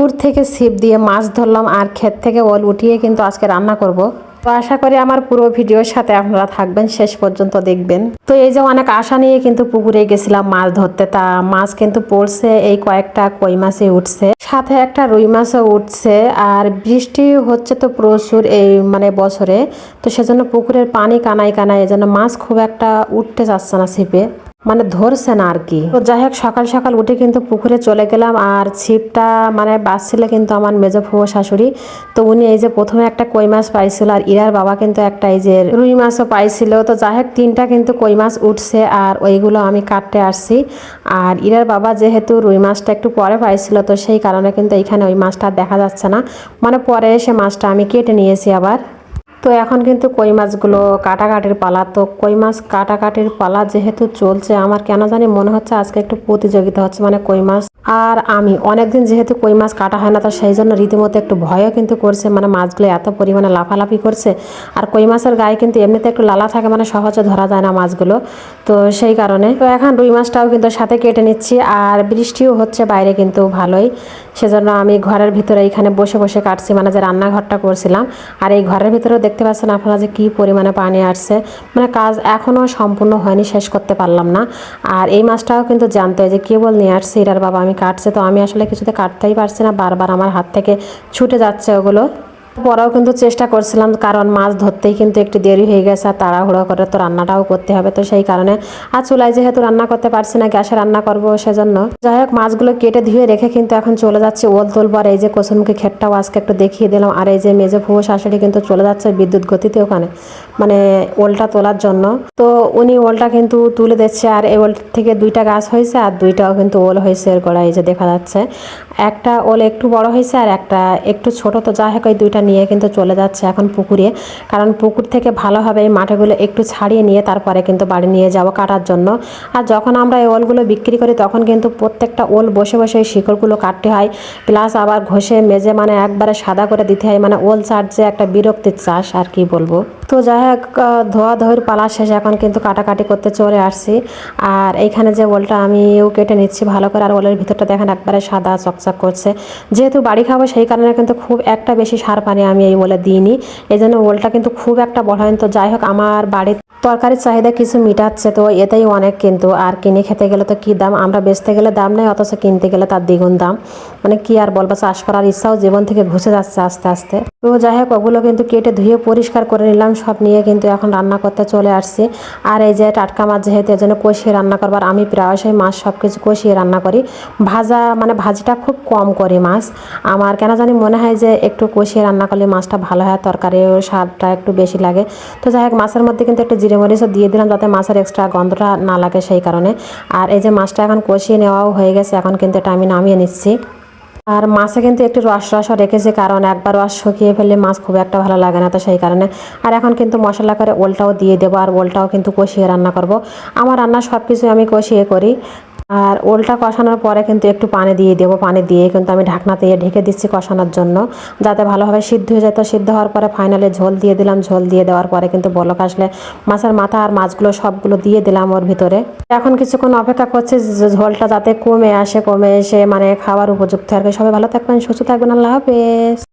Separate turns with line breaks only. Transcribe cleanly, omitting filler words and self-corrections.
পুকুর থেকে ছিপ দিয়ে মাছ ধরলাম আর ক্ষেত থেকে ওল উঠিয়ে কিন্তু আজকে রান্না করব। তো আশা করি আমার পুরো ভিডিওর সাথে আপনারা থাকবেন, শেষ পর্যন্ত দেখবেন। তো এই যে অনেক আশা নিয়ে কিন্তু পুকুরে গেছিলাম মাছ ধরতে, তা মাছ কিন্তু পড়ছে, এই কয়েকটা কই মাছই উঠছে, সাথে একটা রুই মাছও উঠছে। আর বৃষ্টি হচ্ছে তো প্রচুর এই বছরে, তো সেজন্য পুকুরের পানি কানায় কানায়, এজন্য মাছ খুব একটা উঠতে চাচ্ছে না ছিপে, ধরছে না আর কি। তো যাই হোক, সকাল সকাল উঠে কিন্তু পুকুরে চলে গেলাম। আর ছিপটা বাঁচছিল কিন্তু আমার মেজো ফুফো শাশুড়ি। তো উনি এই যে প্রথমে একটা কই মাছ পাইছিল, আর ইরার বাবা কিন্তু একটা এই যে রুই মাছও পাইছিল। তো যাই হোক, তিনটা কিন্তু কই মাছ উঠছে আর ওইগুলো আমি কাটতে আসছি। আর ইরার বাবা যেহেতু রুই মাছটা একটু পরে পাইছিল, তো সেই কারণে কিন্তু এইখানে ওই মাছটা দেখা যাচ্ছে না, পরে এসে মাছটা আমি কেটে নিয়েছি আবার। তো এখন কিন্তু কই মাছগুলো কাটাকাটির পালা। তো কই মাছ কাটাকাটির পালা যেহেতু চলছে, আমার কেন জানি মনে হচ্ছে আজকে একটু প্রতিযোগিতা হচ্ছে, কই মাছ আর আমি অনেকদিন যেহেতু কই মাছ কাটা হয় না, তো সেই জন্য রীতিমতো একটু ভয়ও কিন্তু করছে, মাছগুলো এত পরিমাণে লাফালাফি করছে। আর কই মাছের গায়ে কিন্তু এমনিতে একটু লালা থাকে, সহজে ধরা যায় না মাছগুলো, তো সেই কারণে। তো এখন রুই মাছটাও কিন্তু সাথে কেটে নিচ্ছি। আর বৃষ্টিও হচ্ছে বাইরে কিন্তু ভালোই, সেজন্য আমি ঘরের ভিতরে এইখানে বসে বসে কাটছি, যে রান্নাঘরটা করছিলাম। আর এই ঘরের ভিতরে দেখতে পাচ্ছেন আপনারা যে কি পরিমাণে পানি আসছে, কাজ এখনও সম্পূর্ণ হয়নি, শেষ করতে পারলাম না। আর এই মাছটাও কিন্তু জানতে হয় যে কেবল নিয়ে আসছে ইরার বাবা, আমি কাটছে, তো আমি আসলে কিছুতে কাটতেই পারছি না, বারবার আমার হাত থেকে ছুটে যাচ্ছে ওগুলো। পরেও কিন্তু চেষ্টা করছিলাম, কারণ মাছ ধরতেই কিন্তু একটু দেরি হয়ে গেছে, আর তাড়াহুড়ো করে তো রান্নাটাও করতে হবে, তো সেই কারণে। আর চুলায় যেহেতু রান্না করতে পারছি না, গ্যাসে রান্না করব সেজন্য। যাই হোক, মাছগুলো কেটে ধুয়ে রেখে কিন্তু এখন চলে যাচ্ছে ওল তুলব। আর এই যে কচুরমুখী ক্ষেতটাও আজকে একটু দেখিয়ে দিলাম। আর এই যে মেজো ফুফো শাশুড়ি কিন্তু চলে যাচ্ছে বিদ্যুৎ গতিতে ওখানে, ওলটা তোলার জন্য। তো উনি ওলটা কিন্তু তুলে দিচ্ছে। আর এই ওল থেকে দুইটা গাছ হয়েছে, আর দুইটাও কিন্তু ওল হয়েছে এর গোড়ায়, এই যে দেখা যাচ্ছে একটা ওল একটু বড় হয়েছে আর একটা একটু ছোট। তো যাই হোক, এই দুইটা নিয়ে কিন্তু চলে যাচ্ছে এখন পুকুরে, কারণ পুকুর থেকে ভালোভাবে এই মাটিগুলো একটু ছাড়িয়ে নিয়ে তারপরে কিন্তু বাড়ি নিয়ে যাব কাটার জন্য। আর যখন আমরা এই ওলগুলো বিক্রি করি, তখন কিন্তু প্রত্যেকটা ওল বসে বসে এই শিকড়গুলো কাটতে হয়, প্লাস আবার ঘষে মেজে একবারে সাদা করে দিতে হয়। ওল চাষ যে একটা বিরক্তির চাষ, আর কি বলবো। তো যাই হোক, ধোয়া ধোয়ের পালা শেষে এখন কিন্তু কাটাকাটি করতে চলে আসছি। আর এইখানে যে ওলটা আমিও কেটে নিচ্ছি ভালো করে। আর ওলের ভিতরটা দেখেন একবারে সাদা চকচক করছে, যেহেতু বাড়ি খাবো সেই কারণে কিন্তু খুব একটা বেশি সার পানি আমি এই ওলে দিইনি, এই জন্য ওলটা কিন্তু খুব একটা বড় হয়নি। তো যাই হোক, আমার বাড়ির তরকারির চাহিদা কিছু মিটাচ্ছে, তো এতেই অনেক। কিন্তু আর কিনে খেতে গেলে তো কী দাম, আমরা বেচতে গেলে দাম নেই, অথচ কিনতে গেলে তার দ্বিগুণ দাম। কি আর বলবো, চাষ করার ইচ্ছাও জীবন থেকে ঘুষে যাচ্ছে আস্তে আস্তে। তো যাই হোক, ওগুলো কিন্তু কেটে ধুয়ে পরিষ্কার করে নিলাম, সব নিয়ে কিন্তু এখন রান্না করতে চলে আসছি। আর এই যে টাটকা মাছ যেহেতু, এর জন্য কষিয়ে রান্না করবার, আমি প্রায়শই মাছ সব কিছু কষিয়ে রান্না করি, ভাজা ভাজিটা খুব কম করি মাছ। আমার কেন জানি মনে হয় যে একটু কষিয়ে রান্না করলে মাছটা ভালো হয়, তরকারিও স্বাদটা একটু বেশি লাগে। তো যাই হোক, মাছের মধ্যে কিন্তু একটু জিরে মরিচও দিয়ে দিলাম, যাতে মাছের এক্সট্রা গন্ধটা না লাগে সেই কারণে। আর এই যে মাছটা এখন কষিয়ে নেওয়াও হয়ে গেছে, এখন কিন্তু এটা আমি নামিয়ে নিচ্ছি। আর মাছে কিন্তু একটু রসও রেখেছি, কারণ একবার রস শুকিয়ে ফেললে মাছ খুব একটা ভালো লাগে না, তো সেই কারণে। আর এখন কিন্তু মশলা করে ওলটাও দিয়ে দেবো, আর ওলটাও কিন্তু কষিয়ে রান্না করব। আমার রান্না সব কিছু আমি কষিয়ে করি। আর ওলটা কষানোর পরে কিন্তু একটু পানি দিয়ে দেবো, পানি দিয়ে কিন্তু আমি ঢাকনা দিয়ে ঢেকে দিচ্ছি কষানোর জন্য, যাতে ভালোভাবে সিদ্ধ হয়ে যায়। তো সিদ্ধ হওয়ার পরে ফাইনালে ঝোল দিয়ে দিলাম, ঝোল দিয়ে দেওয়ার পরে কিন্তু বলক আসলে মাছের মাথা আর মাছগুলো সবগুলো দিয়ে দিলাম ওর ভিতরে। এখন কিছুক্ষণ অপেক্ষা করছি যে ঝোলটা যাতে কমে আসে, কমে এসে খাওয়ার উপযুক্ত আর কি। সবাই ভালো থাকবেন, সুস্থ থাকবেন, আল্লাহ হাফেজ।